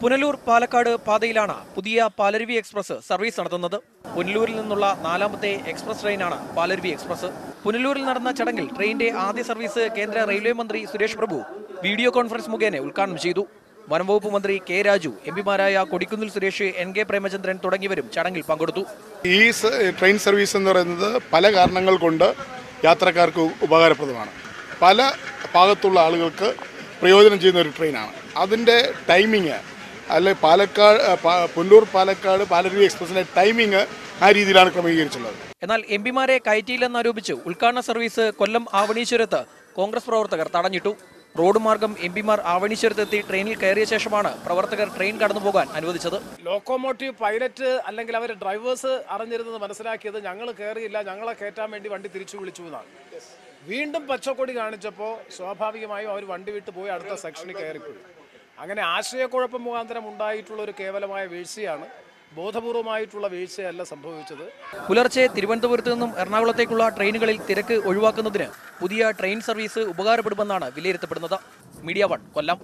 പുനലൂർ പാലക്കാട് പാതയിലാണ് പുതിയ Palaruvi express service നടത്തുന്നത്. പുനലൂരിൽ നിന്നുള്ള 4ാമത്തെ എക്സ്പ്രസ് ട്രെയിനാണ് പാലരുവി എക്സ്പ്രസ്. പുനലൂരിൽ നടന്ന ചടങ്ങിൽ ട്രെയിനിന്റെ ആദ്യ സർവീസ് കേന്ദ്ര റെയിൽവേ മന്ത്രി സുരേഷ് പ്രഭു വീഡിയോ കോൺഫറൻസ് മുഖേന ഉദ്ഘാടനം ചെയ്തു. വനംവകുപ്പ് മന്ത്രി കെ രാജു, എംപിമാരായ കൊടിക്കുന്നിൽ സുരേഷ്, NK പ്രേമചന്ദ്രൻ തുടങ്ങിയവരും ചടങ്ങിൽ പങ്കെടുത്തു. ഈ ട്രെയിൻ സർവീസ് എന്ന് പറയുന്നത് പല കാരണങ്ങൾ കൊണ്ട് യാത്രക്കാർക്ക് ഉപകാരപ്രദമാണ്. പല ഭാഗത്തുള്ള ആളുകൾക്ക് പ്രയോജനം ചെയ്യുന്ന ഒരു ട്രെയിനാണ്. അതിൻ്റെ ടൈമിങ് പുനലൂർ പാലക്കാട് പാലരുവി എക്സ്പ്രസിന്റെ ടൈമിംഗ് ആ രീതിയിലാണ് ക്രമീകരിച്ചുള്ളത്. എന്നാൽ എംപിമാരെ കയറ്റിയില്ലെന്നാരോപിച്ച് ഉദ്ഘാടന സർവീസ് കൊല്ലം ആവണീശ്വരത്ത് കോൺഗ്രസ് പ്രവർത്തകർ തടഞ്ഞിട്ടു. റോഡ് മാർഗം എംപിമാർ ആവണീശ്വരത്തെത്തി ട്രെയിനിൽ കയറിയ ശേഷമാണ് പ്രവർത്തകർ ട്രെയിൻ കടന്നുപോകാൻ അനുവദിച്ചത്. ലോക്കോമോട്ടീവ് പൈലറ്റ് അല്ലെങ്കിൽ അവർ ഡ്രൈവേഴ്സ് അറിഞ്ഞിരുന്നത് മനസ്സിലാക്കിയത് ഞങ്ങൾ കയറിയില്ല, ഞങ്ങളെ കയറ്റാൻ വേണ്ടി വണ്ടി തിരിച്ചു വിളിച്ചു എന്നാണ്. വീണ്ടും പച്ചക്കൊടി കാണിച്ചപ്പോൾ സ്വാഭാവികമായും അവർ വണ്ടി വിട്ട് പോയി അടുത്ത സെക്ഷനിൽ കയറിപ്പോയി. അങ്ങനെ ആശയക്കുഴപ്പം മുഖാന്തരം ഉണ്ടായിട്ടുള്ള ഒരു കേവലമായ വീഴ്ചയാണ്, ബോധപൂർവമായിട്ടുള്ള വീഴ്ചയല്ല സംഭവിച്ചത്. പുലർച്ചെ തിരുവനന്തപുരത്ത് നിന്നും എറണാകുളത്തേക്കുള്ള ട്രെയിനുകളിൽ തിരക്ക് ഒഴിവാക്കുന്നതിന് പുതിയ ട്രെയിൻ സർവീസ് ഉപകാരപ്പെടുമെന്നാണ് വിലയിരുത്തപ്പെടുന്നത്. മീഡിയ 1 കൊല്ലം.